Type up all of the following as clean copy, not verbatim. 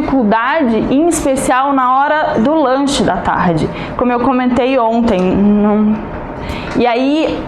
dificuldade, em especial na hora do lanche da tarde, como eu comentei ontem. E aí,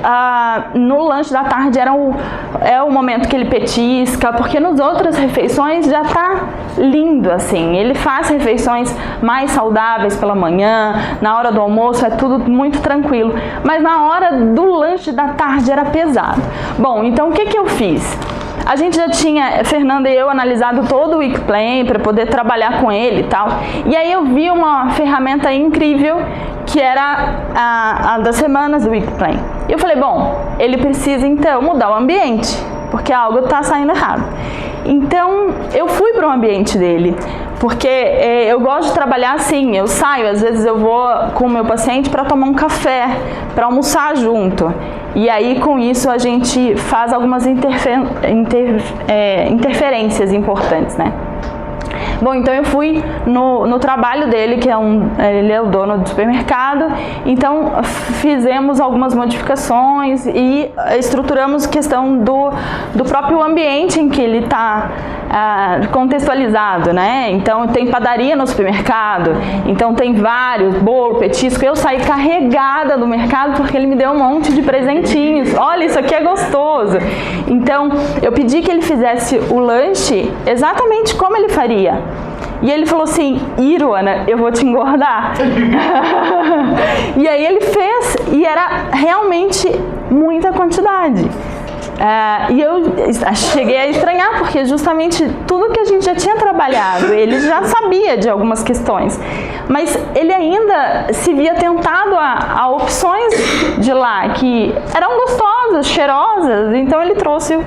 no lanche da tarde é o momento que ele petisca, porque nas outras refeições já tá lindo, assim. Ele faz refeições mais saudáveis pela manhã, na hora do almoço é tudo muito tranquilo. Mas na hora do lanche da tarde era pesado. Bom, então o que eu fiz? A gente já tinha, Fernanda e eu, analisado todo o WeekPlan para poder trabalhar com ele e tal. E aí eu vi uma ferramenta incrível que era a das semanas do WeekPlan. E eu falei, bom, ele precisa então mudar o ambiente, porque algo está saindo errado. Então eu fui para o ambiente dele, porque eu gosto de trabalhar assim, eu saio, às vezes eu vou com o meu paciente para tomar um café, para almoçar junto. E aí com isso a gente faz algumas interferências importantes, né? Bom, então eu fui no trabalho dele, que ele é o dono do supermercado, então fizemos algumas modificações e estruturamos questão do próprio ambiente em que ele está contextualizado, né? Então tem padaria no supermercado, então tem vários, bolo, petisco. Eu saí carregada do mercado porque ele me deu um monte de presentinhos. Olha, isso aqui é gostoso. Então eu pedi que ele fizesse o lanche exatamente como ele faria. E ele falou assim, Ana, eu vou te engordar. E aí ele fez, e era realmente muita quantidade. E eu cheguei a estranhar, porque justamente tudo que a gente já tinha trabalhado, ele já sabia de algumas questões, mas ele ainda se via tentado a opções de lá, que eram gostosas, cheirosas, então ele trouxe.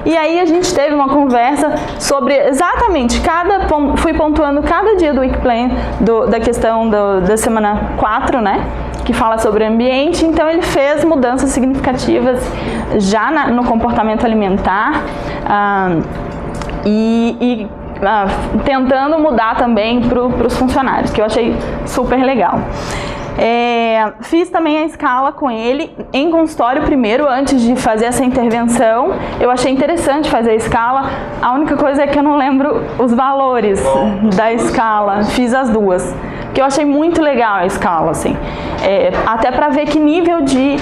E aí a gente teve uma conversa sobre exatamente, fui pontuando cada dia do WeekPlan, da questão da semana 4, né? Que fala sobre o ambiente. Então ele fez mudanças significativas já no comportamento alimentar tentando mudar também para os funcionários, que eu achei super legal. Fiz também a escala com ele em consultório primeiro, antes de fazer essa intervenção. Eu achei interessante fazer a escala. A única coisa é que eu não lembro os valores da escala. Fiz as duas, que eu achei muito legal a escala, assim, até para ver que nível de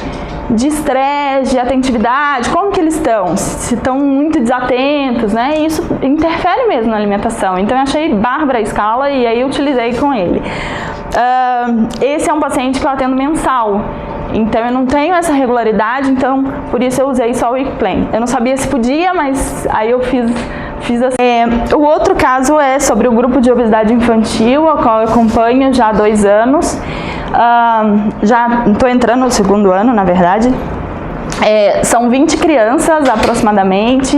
estresse, de atentividade, como que eles estão, se estão muito desatentos, né? E isso interfere mesmo na alimentação. Então eu achei bárbara a escala e aí eu utilizei com ele. Esse é um paciente que eu atendo mensal, então eu não tenho essa regularidade, então por isso eu usei só o WeekPlan. Eu não sabia se podia, mas aí eu fiz assim. O outro caso é sobre o grupo de obesidade infantil, ao qual eu acompanho já há 2 anos. Já estou entrando no 2º ano, na verdade. São 20 crianças aproximadamente.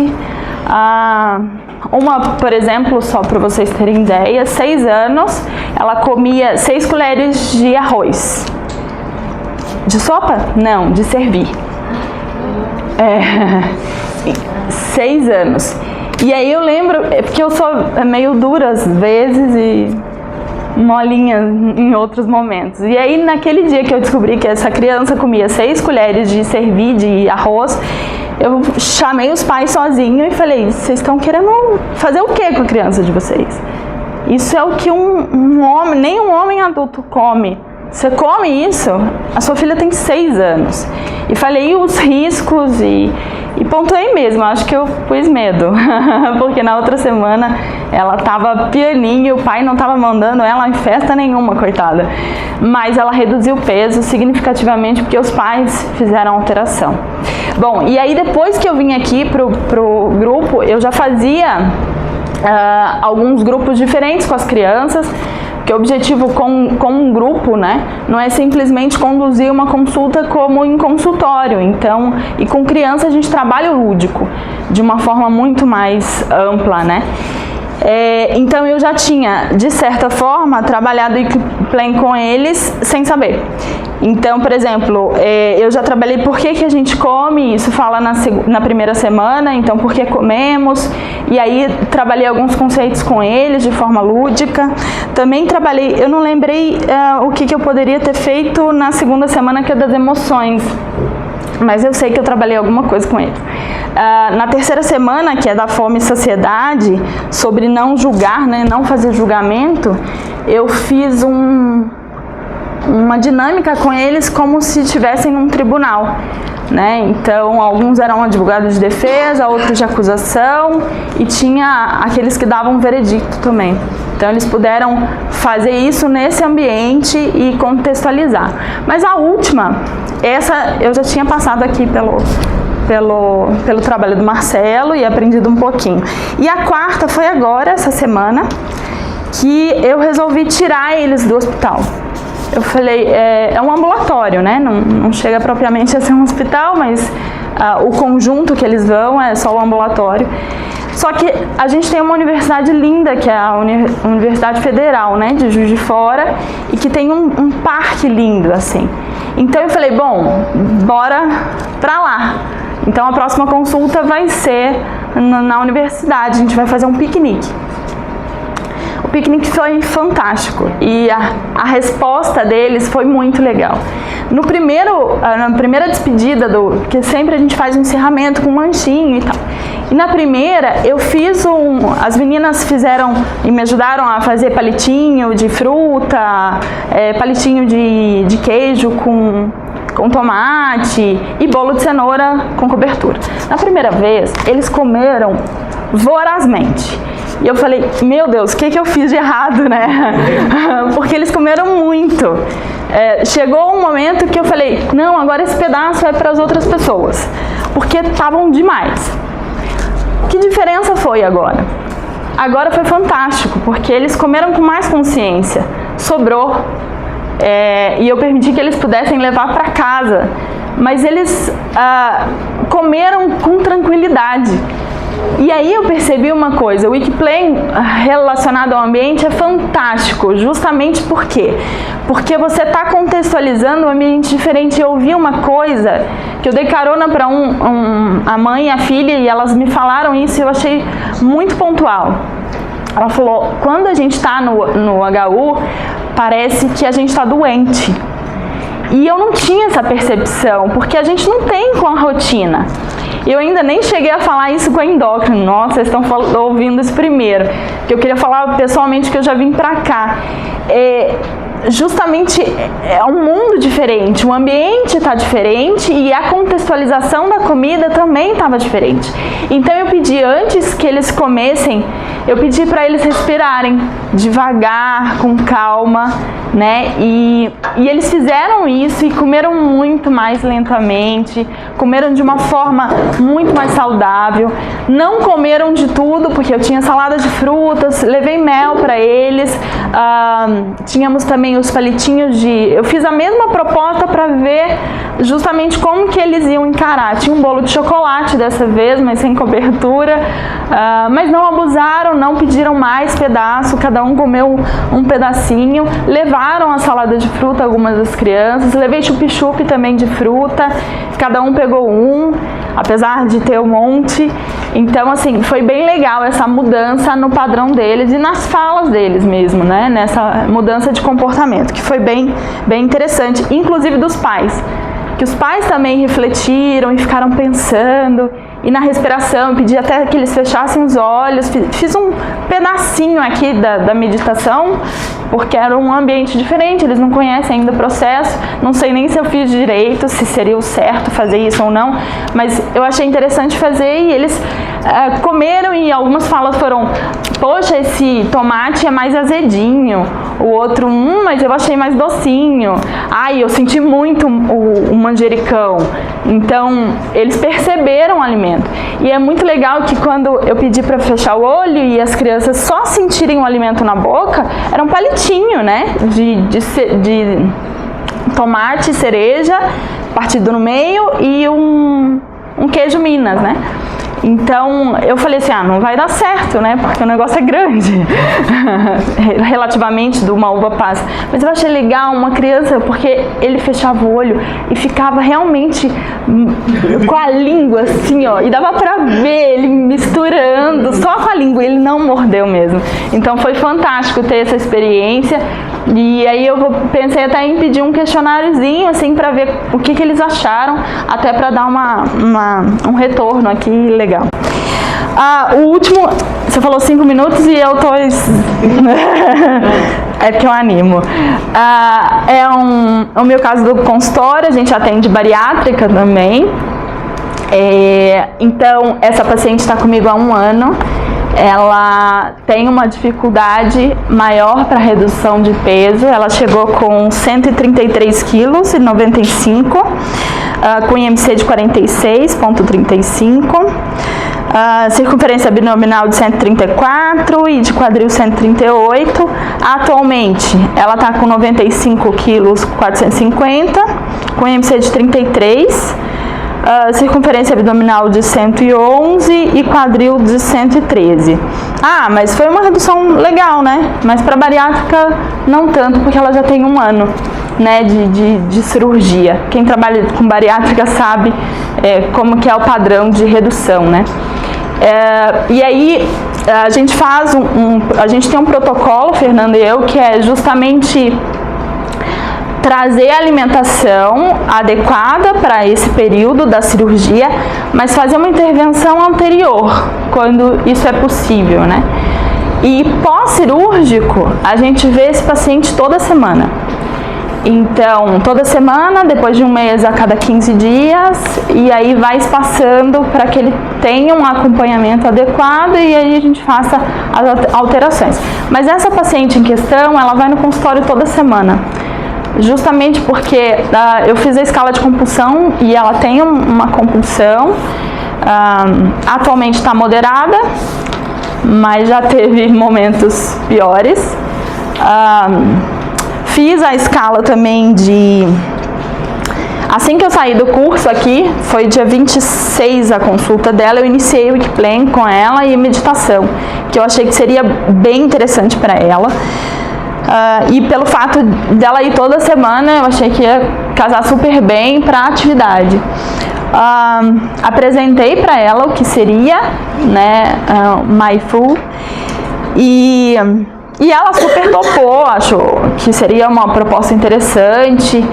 Uma, por exemplo, só para vocês terem ideia, 6 anos, ela comia 6 colheres de arroz. De sopa? Não, de servir. 6 anos. E aí eu lembro, porque eu sou meio dura às vezes e molinha em outros momentos. E aí naquele dia que eu descobri que essa criança comia 6 colheres de servir de arroz, eu chamei os pais sozinho e falei, vocês estão querendo fazer o que com a criança de vocês? Isso é o que um homem, nem um homem adulto come. Você come isso? A sua filha tem 6 anos. E falei os riscos e pontuei mesmo, acho que eu pus medo. Porque na outra semana ela estava pianinha e o pai não estava mandando ela em festa nenhuma, coitada. Mas ela reduziu o peso significativamente porque os pais fizeram alteração. Bom, e aí depois que eu vim aqui pro grupo, eu já fazia alguns grupos diferentes com as crianças, que o objetivo com um grupo, né, não é simplesmente conduzir uma consulta como em consultório. Então, e com criança a gente trabalha o lúdico de uma forma muito mais ampla, né? Então eu já tinha, de certa forma, trabalhado o WeekPlan com eles sem saber. Então, por exemplo, eu já trabalhei por que a gente come, isso fala na primeira semana, então por que comemos, e aí trabalhei alguns conceitos com eles de forma lúdica. Também trabalhei, eu não lembrei o que eu poderia ter feito na segunda semana, que é das emoções, mas eu sei que eu trabalhei alguma coisa com eles. Na terceira semana, que é da Fome e Saciedade, sobre não julgar, né, não fazer julgamento, eu fiz uma dinâmica com eles como se estivessem num tribunal, né? Então, alguns eram advogados de defesa, outros de acusação, e tinha aqueles que davam veredicto também. Então, eles puderam fazer isso nesse ambiente e contextualizar. Mas a última, essa eu já tinha passado aqui pelo trabalho do Marcelo e aprendido um pouquinho. E a quarta foi agora, essa semana, que eu resolvi tirar eles do hospital. Eu falei, é um ambulatório, né? Não chega propriamente a ser um hospital, mas o conjunto que eles vão é só o ambulatório. Só que a gente tem uma universidade linda, que é a Universidade Federal, né, de Juiz de Fora, e que tem um parque lindo, assim. Então eu falei, bom, bora pra lá. Então a próxima consulta vai ser na universidade, a gente vai fazer um piquenique. O piquenique foi fantástico e a resposta deles foi muito legal. Na primeira despedida, que sempre a gente faz um encerramento com um lanchinho e tal. E na primeira eu fiz as meninas fizeram e me ajudaram a fazer palitinho de fruta, palitinho de queijo com tomate e bolo de cenoura com cobertura. Na primeira vez, eles comeram vorazmente. E eu falei, meu Deus, o que eu fiz de errado, né? Porque eles comeram muito. Chegou um momento que eu falei, não, agora esse pedaço é para as outras pessoas, porque estavam demais. Que diferença foi agora? Agora foi fantástico, porque eles comeram com mais consciência, sobrou. E eu permiti que eles pudessem levar para casa, mas eles comeram com tranquilidade. E aí eu percebi uma coisa, o Wikiplay relacionado ao ambiente é fantástico, justamente por quê? Porque você está contextualizando um ambiente diferente. Eu ouvi uma coisa, que eu dei carona para a mãe e a filha, e elas me falaram isso e eu achei muito pontual. Ela falou, quando a gente está no HU, parece que a gente está doente. E eu não tinha essa percepção, porque a gente não tem com a rotina. Eu ainda nem cheguei a falar isso com a endócrina. Nossa, vocês estão ouvindo isso primeiro. Que eu queria falar pessoalmente que eu já vim pra cá. Justamente é um mundo diferente, o ambiente está diferente e a contextualização da comida também estava diferente. Então eu pedi, antes que eles comessem, eu pedi para eles respirarem devagar, com calma, né? E eles fizeram isso e comeram muito mais lentamente, comeram de uma forma muito mais saudável, não comeram de tudo, porque eu tinha salada de frutas, levei mel para eles, tínhamos também os palitinhos eu fiz a mesma proposta para ver justamente como que eles iam encarar. Tinha um bolo de chocolate dessa vez, mas sem cobertura, mas não abusaram, não pediram mais pedaço, cada um comeu um pedacinho, levaram a salada de fruta algumas das crianças, levei chup-chup também de fruta, cada um pegou apesar de ter um monte. Então, assim, foi bem legal essa mudança no padrão deles e nas falas deles mesmo, né? Nessa mudança de comportamento, que foi bem interessante, inclusive dos pais. Que os pais também refletiram e ficaram pensando, e na respiração, eu pedi até que eles fechassem os olhos, fiz um pedacinho aqui da meditação, porque era um ambiente diferente, eles não conhecem ainda o processo, não sei nem se eu fiz direito, se seria o certo fazer isso ou não, mas eu achei interessante fazer e eles comeram, e algumas falas foram, poxa, esse tomate é mais azedinho, o outro, mas eu achei mais docinho, eu senti muito o manjericão. Então, eles perceberam o alimento. E é muito legal que quando eu pedi para fechar o olho e as crianças só sentirem o alimento na boca, era um palitinho, né, de tomate, cereja, partido no meio, e um queijo Minas, né. Então, eu falei assim, não vai dar certo, né, porque o negócio é grande, relativamente de uma uva passa. Mas eu achei legal uma criança, porque ele fechava o olho e ficava realmente com a língua assim, e dava pra ver ele misturando, só com a língua, ele não mordeu mesmo. Então, foi fantástico ter essa experiência E aí eu pensei até em pedir um questionáriozinho, assim, para ver o que eles acharam, até para dar um retorno aqui legal. O último, você falou 5 minutos e eu tô... é porque eu animo. É o meu caso do consultório, a gente atende bariátrica também. Então, essa paciente está comigo há 1 ano. Ela tem uma dificuldade maior para redução de peso. Ela chegou com 133 quilos e 95, com IMC de 46,35, circunferência abdominal de 134 e de quadril 138. Atualmente, ela está com 95 quilos, 450, com IMC de 33. Circunferência abdominal de 111 e quadril de 113. Mas foi uma redução legal, né? Mas para bariátrica não tanto, porque ela já tem 1 ano, né, de cirurgia. Quem trabalha com bariátrica sabe como que é o padrão de redução, né? E aí a gente faz a gente tem um protocolo, Fernando e eu, que é justamente trazer a alimentação adequada para esse período da cirurgia, mas fazer uma intervenção anterior, quando isso é possível, né? E pós-cirúrgico, a gente vê esse paciente toda semana. Então, toda semana, depois de 1 mês a cada 15 dias, e aí vai espaçando para que ele tenha um acompanhamento adequado e aí a gente faça as alterações. Mas essa paciente em questão, ela vai no consultório toda semana. Justamente porque eu fiz a escala de compulsão e ela tem uma compulsão, atualmente está moderada, mas já teve momentos piores. Fiz a escala também assim que eu saí do curso aqui, foi dia 26 a consulta dela, eu iniciei o Wikiplan com ela e meditação, que eu achei que seria bem interessante para ela. E pelo fato dela ir toda semana, eu achei que ia casar super bem para a atividade. Apresentei para ela o que seria, né, Mindful, e ela super topou, achou que seria uma proposta interessante,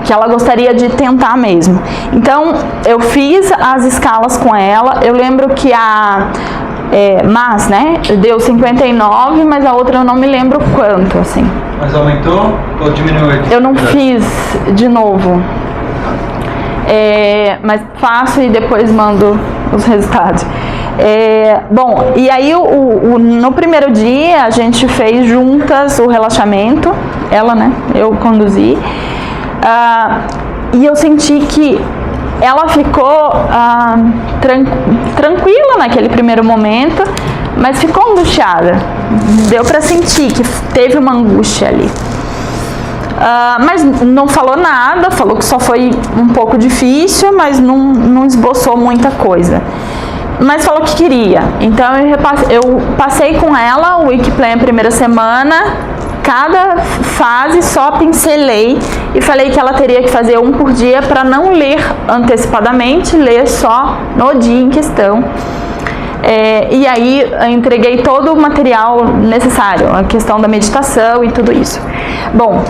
que ela gostaria de tentar mesmo. Então, eu fiz as escalas com ela. Eu lembro que né, deu 59, mas a outra eu não me lembro quanto, assim. Mas aumentou ou diminuiu? Eu não fiz de novo. Mas faço e depois mando os resultados. Bom, e aí no primeiro dia a gente fez juntas o relaxamento, ela, né, eu conduzi, e eu senti que ela ficou tranquila naquele primeiro momento, mas ficou angustiada. Deu para sentir que teve uma angústia ali. Mas não falou nada, falou que só foi um pouco difícil, mas não esboçou muita coisa. Mas falou que queria. Então eu passei com ela o Wikiplan a primeira semana, cada fase só pincelei e falei que ela teria que fazer 1 por dia para não ler antecipadamente, ler só no dia em questão. E aí eu entreguei todo o material necessário, a questão da meditação e tudo isso. Bom,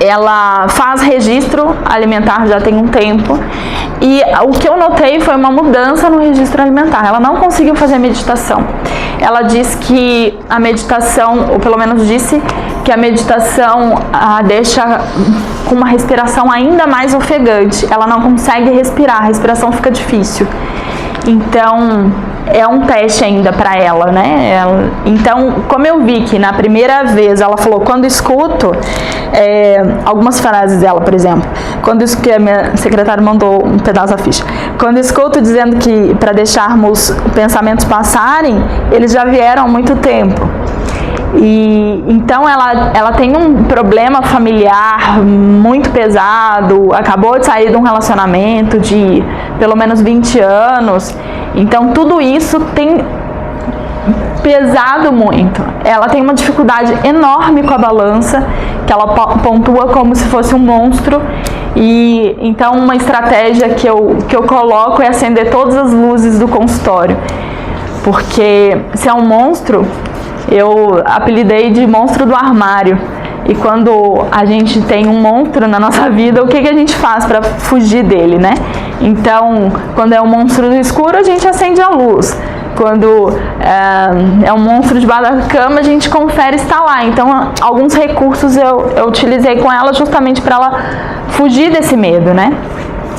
ela faz registro alimentar já tem um tempo, e o que eu notei foi uma mudança no registro alimentar. Ela não conseguiu fazer meditação. Ela diz que a meditação, ou pelo menos disse que a meditação deixa com uma respiração ainda mais ofegante. Ela não consegue respirar, a respiração fica difícil. Então, é um teste ainda para ela, né? Então, como eu vi que na primeira vez ela falou, quando escuto, algumas frases dela, por exemplo, que a minha secretária mandou um pedaço da ficha, quando escuto dizendo que para deixarmos pensamentos passarem, eles já vieram há muito tempo. E então ela tem um problema familiar muito pesado, acabou de sair de um relacionamento de pelo menos 20 anos, então tudo isso tem pesado muito. Ela tem uma dificuldade enorme com a balança, que ela pontua como se fosse um monstro, e então uma estratégia que eu coloco é acender todas as luzes do consultório, porque se é um monstro, eu apelidei de monstro do armário. E quando a gente tem um monstro na nossa vida, o que a gente faz para fugir dele, né? Então, quando é um monstro no escuro, a gente acende a luz. Quando é um monstro debaixo da cama, a gente confere se está lá. Então, alguns recursos eu utilizei com ela justamente para ela fugir desse medo, né?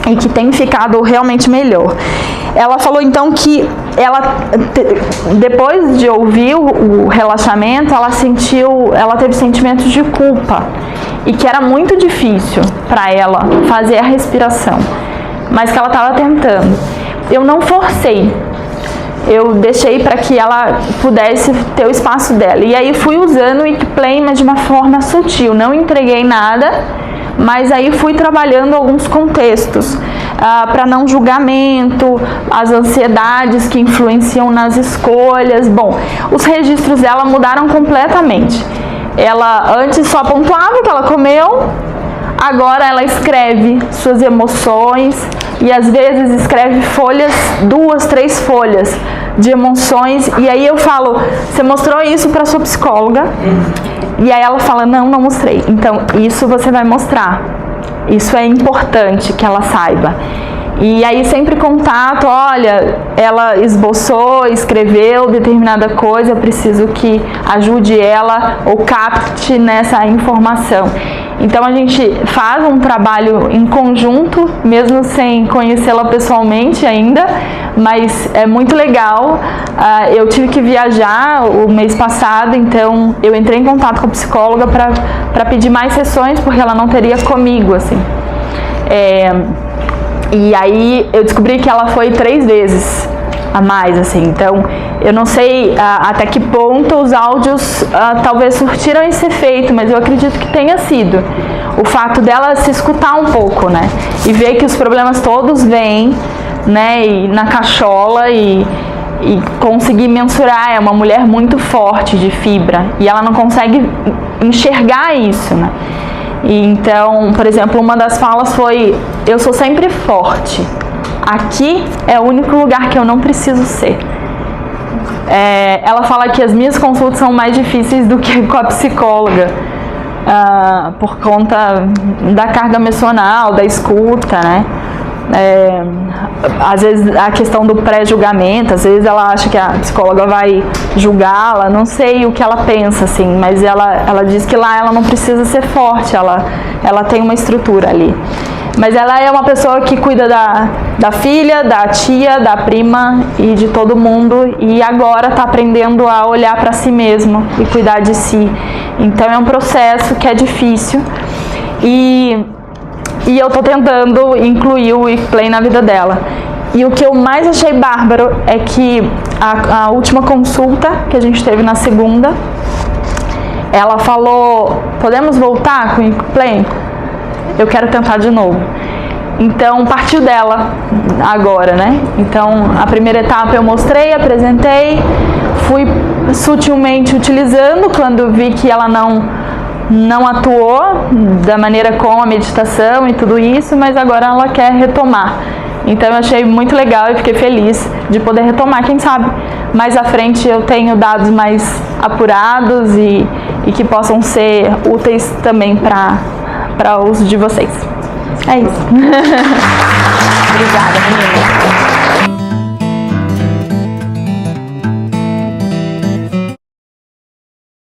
E que tem ficado realmente melhor. Ela falou então que depois de ouvir o relaxamento, ela teve sentimentos de culpa e que era muito difícil para ela fazer a respiração, mas que ela estava tentando. Eu não forcei, eu deixei para que ela pudesse ter o espaço dela. E aí fui usando o Wikplay, mas de uma forma sutil, não entreguei nada, mas aí fui trabalhando alguns contextos para não julgamento, as ansiedades que influenciam nas escolhas. Bom, os registros dela mudaram completamente. Ela antes só pontuava o que ela comeu, agora ela escreve suas emoções e às vezes escreve folhas, 2, 3 folhas de emoções. E aí eu falo, você mostrou isso para sua psicóloga? E aí ela fala, não mostrei. Então isso você vai mostrar. Isso é importante que ela saiba. E aí sempre contato, olha, ela esboçou, escreveu determinada coisa, eu preciso que ajude ela ou capte nessa informação. Então a gente faz um trabalho em conjunto, mesmo sem conhecê-la pessoalmente ainda, mas é muito legal. Eu tive que viajar o mês passado, então eu entrei em contato com a psicóloga para pedir mais sessões, porque ela não teria comigo, assim. E aí eu descobri que ela foi 3 vezes a mais, assim. Então eu não sei até que ponto os áudios talvez surtiram esse efeito, mas eu acredito que tenha sido. O fato dela se escutar um pouco, né? E ver que os problemas todos vêm, né? E na cachola e conseguir mensurar. É uma mulher muito forte de fibra e ela não consegue enxergar isso, né? E então, por exemplo, uma das falas foi: eu sou sempre forte. Aqui é o único lugar que eu não preciso ser. Ela fala que as minhas consultas são mais difíceis do que com a psicóloga, por conta da carga emocional, da escuta, né? Às vezes a questão do pré-julgamento, às vezes ela acha que a psicóloga vai julgá-la, não sei o que ela pensa, assim, mas ela diz que lá ela não precisa ser forte, ela tem uma estrutura ali. Mas ela é uma pessoa que cuida da filha, da tia, da prima e de todo mundo, e agora está aprendendo a olhar para si mesmo e cuidar de si. Então é um processo que é difícil e eu estou tentando incluir o Wikplay na vida dela. E o que eu mais achei bárbaro é que a última consulta que a gente teve na segunda, ela falou: podemos voltar com o Wikplay? Eu quero tentar de novo. Então partiu dela agora, né? Então a primeira etapa eu mostrei, apresentei, fui sutilmente utilizando quando vi que ela não atuou da maneira com a meditação e tudo isso, mas agora ela quer retomar. Então eu achei muito legal e fiquei feliz de poder retomar. Quem sabe mais à frente eu tenho dados mais apurados e que possam ser úteis também para o uso de vocês. É isso. Obrigada, menina.